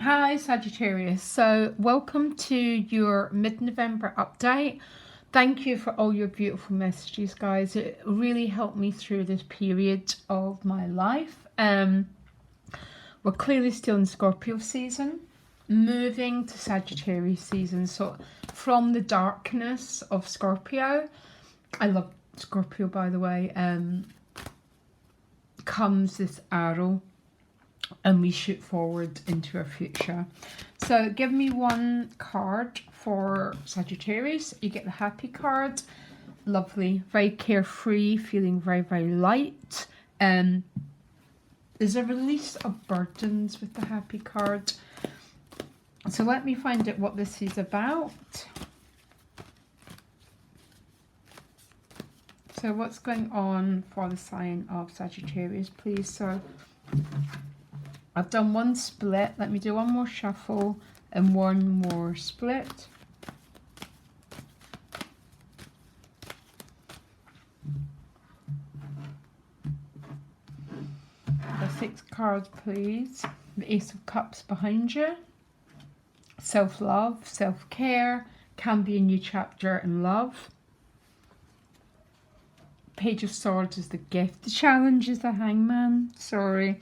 Hi Sagittarius, so welcome to your mid-November update. Thank you for all your beautiful messages, guys. It really helped me through this period of my life. We're clearly still in Scorpio season, moving to Sagittarius season. So from the darkness of Scorpio, I love Scorpio by the way, comes this arrow, and we shoot forward into our future. So give me one card for Sagittarius. You get the happy card. Lovely, very carefree, feeling very, very light. There's a release of burdens with the happy card. So let me find out what this is about. So what's going on for the sign of Sagittarius, please? So I've done one split. Let me do one more shuffle and one more split. The 6 cards, please. The Ace of Cups behind you. Self-love, self-care. Can be a new chapter in love. Page of Swords is the gift. The challenge is the Hangman. Sorry.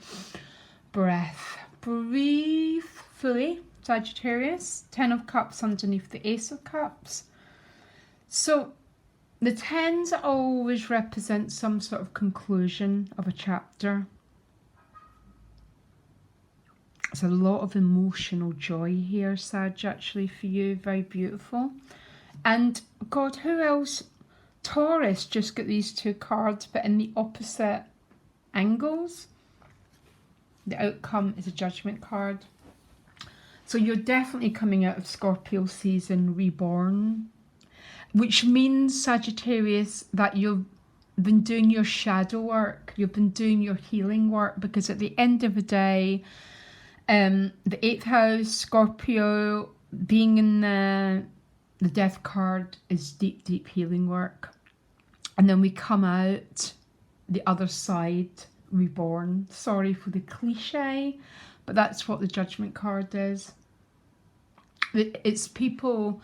Breath. Breathe fully, Sagittarius. 10 of Cups underneath the Ace of Cups. So the 10s always represent some sort of conclusion of a chapter. There's a lot of emotional joy here, Sag, actually, for you. Very beautiful. And God, who else? Taurus just got these 2 cards, but in the opposite angles. The outcome is a Judgment card. So you're definitely coming out of Scorpio season reborn, which means, Sagittarius, that you've been doing your shadow work. You've been doing your healing work, because at the end of the day, the 8th house, Scorpio, being in the Death card is deep, deep healing work. And then we come out the other side reborn. Sorry for the cliche, but that's what the Judgment card is. It's people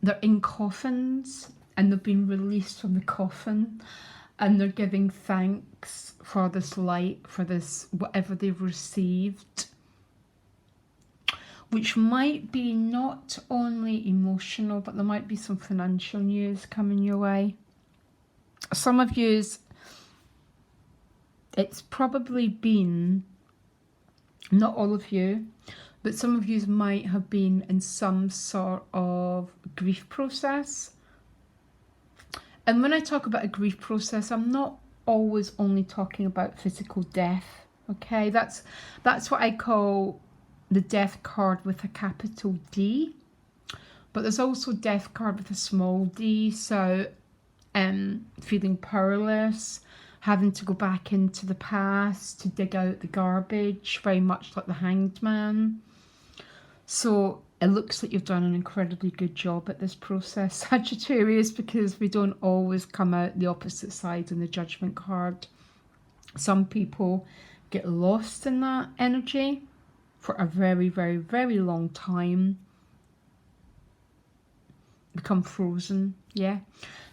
that are in coffins and they've been released from the coffin, and they're giving thanks for this light, for this whatever they've received, which might be not only emotional, but there might be some financial news coming your way. Some of yous, it's probably been, not all of you, but some of you might have been in some sort of grief process. And when I talk about a grief process, I'm not always only talking about physical death, okay? That's what I call the Death card with a capital D. But there's also Death card with a small d, so feeling powerless, having to go back into the past to dig out the garbage, very much like the Hanged Man. So it looks like you've done an incredibly good job at this process, Sagittarius, because we don't always come out the opposite side in the Judgment card. Some people get lost in that energy for a very, very, very long time. Become frozen, yeah.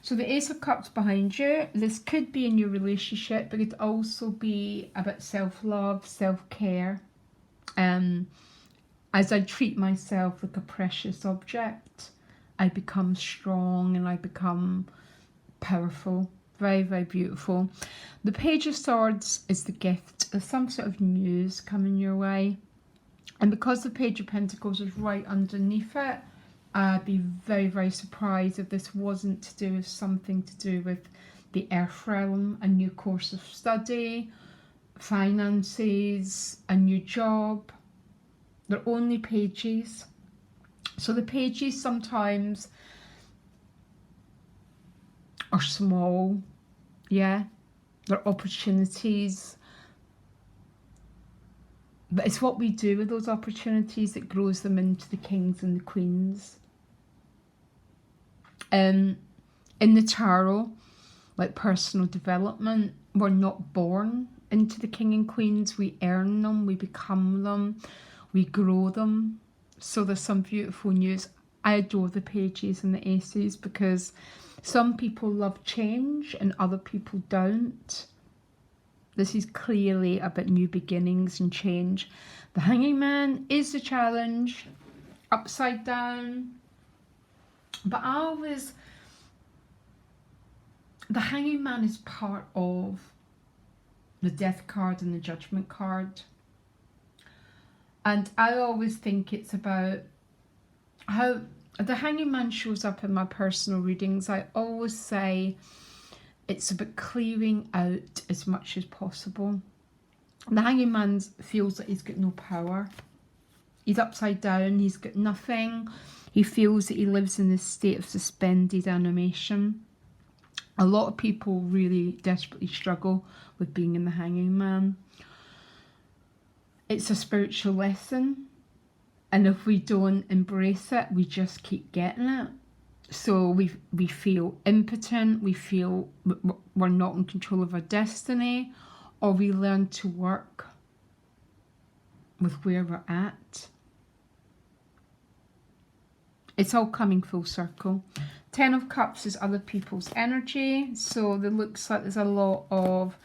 So the Ace of Cups behind you, this could be in your relationship, but it could also be about self-love, self-care. As I treat myself like a precious object, I become strong and I become powerful. Very, very beautiful. The Page of Swords is the gift. There's some sort of news coming your way. And because the Page of Pentacles is right underneath it, I'd be very, very surprised if this wasn't to do with something to do with the Earth realm, a new course of study, finances, a new job. They're only pages. So the pages sometimes are small, yeah. They're opportunities. But it's what we do with those opportunities that grows them into the kings and the queens. In the tarot, like personal development, we're not born into the king and queens. We earn them, we become them, we grow them. So there's some beautiful news. I adore the pages and the aces because some people love change and other people don't. This is clearly about new beginnings and change. The Hanging Man is the challenge, upside down. But the Hanging Man is part of the Death card and the Judgment card. And I always think it's about how the Hanging Man shows up in my personal readings. I always say it's about clearing out as much as possible. The Hanging Man feels that he's got no power. He's upside down, he's got nothing. He feels that he lives in this state of suspended animation. A lot of people really desperately struggle with being in the Hanging Man. It's a spiritual lesson, and if we don't embrace it, we just keep getting it. So we feel impotent, we feel we're not in control of our destiny, or we learn to work with where we're at. It's all coming full circle. 10 of Cups is other people's energy, so it looks like there's a lot of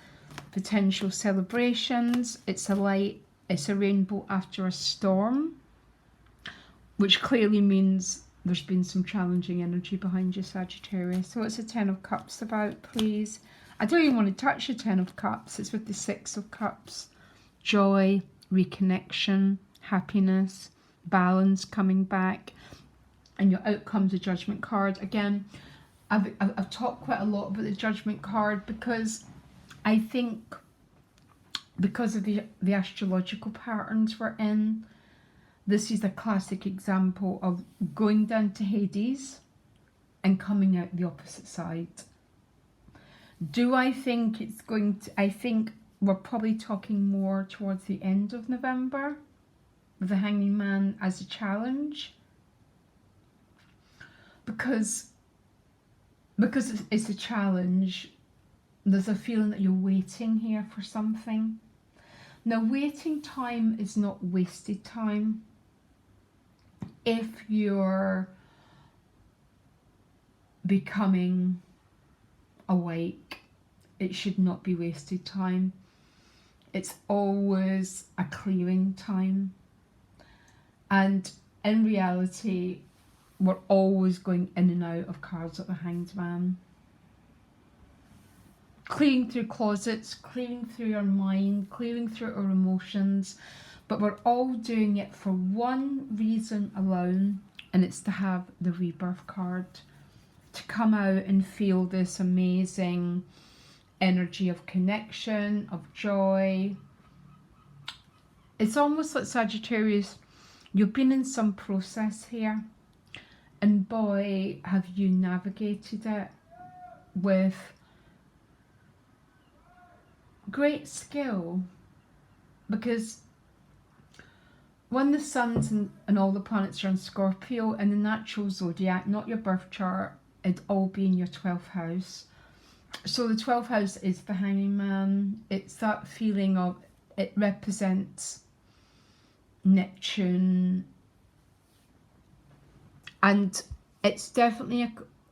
potential celebrations. It's a light, it's a rainbow after a storm, which clearly means there's been some challenging energy behind you, Sagittarius. So what's the 10 of Cups about, please? I don't even want to touch the 10 of Cups. It's with the 6 of Cups. Joy, reconnection, happiness, balance coming back. And your outcome's a Judgment card. Again, I've talked quite a lot about the Judgment card because I think because of the astrological patterns we're in, this is a classic example of going down to Hades and coming out the opposite side. Do I think it's going to... I think we're probably talking more towards the end of November with the Hanging Man as a challenge. Because it's a challenge, there's a feeling that you're waiting here for something. Now, waiting time is not wasted time. If you're becoming awake, it should not be wasted time. It's always a clearing time. And in reality, we're always going in and out of cards like the Hanged Man. Clearing through closets, clearing through our mind, clearing through our emotions. But we're all doing it for one reason alone, and it's to have the Rebirth card. To come out and feel this amazing energy of connection, of joy. It's almost like, Sagittarius, you've been in some process here. And boy, have you navigated it with great skill. Because when the suns and all the planets are in Scorpio, in the natural zodiac, not your birth chart, it'd all be in your 12th house. So the 12th house is the Hanging Man. It's that feeling of, it represents Neptune. And it's definitely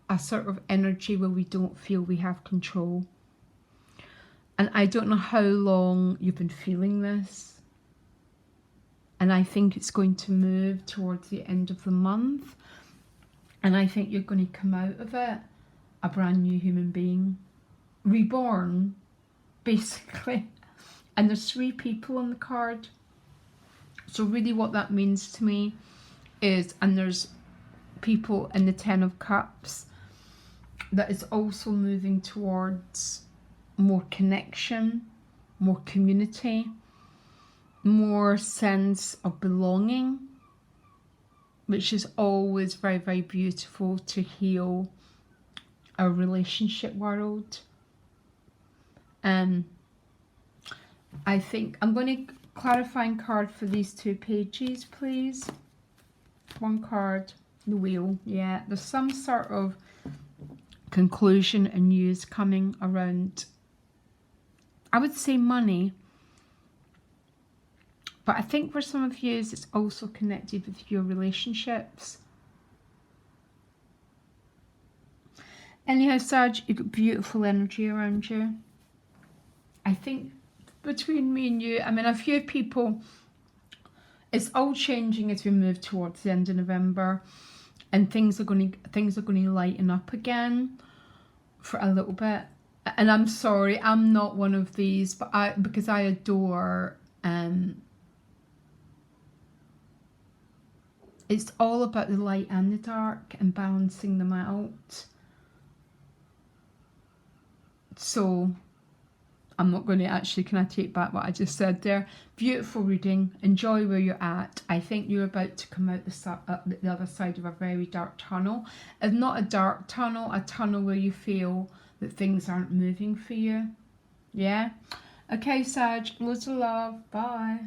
a sort of energy where we don't feel we have control. And I don't know how long you've been feeling this. And I think it's going to move towards the end of the month. And I think you're going to come out of it a brand new human being. Reborn, basically. And there's 3 people on the card. So really what that means to me is, and there's people in the 10 of Cups, that is also moving towards more connection, more community, more sense of belonging, which is always very, very beautiful to heal our relationship world. I think I'm going to clarifying card for these 2 pages, please. One card. The Wheel, yeah, there's some sort of conclusion and news coming around, I would say money, But I think for some of you, it's also connected with your relationships. Anyhow, Sag, you've got beautiful energy around you. I think between me and you, I mean, a few people, it's all changing as we move towards the end of November, and things are going to lighten up again for a little bit. And I'm sorry, I'm not one of these, but because I adore it's all about the light and the dark and balancing them out. So I'm not going to actually, can I take back what I just said there? Beautiful reading. Enjoy where you're at. I think you're about to come out the other side of a very dark tunnel. If not a dark tunnel, a tunnel where you feel that things aren't moving for you. Yeah? Okay, Sag. Loads of love. Bye.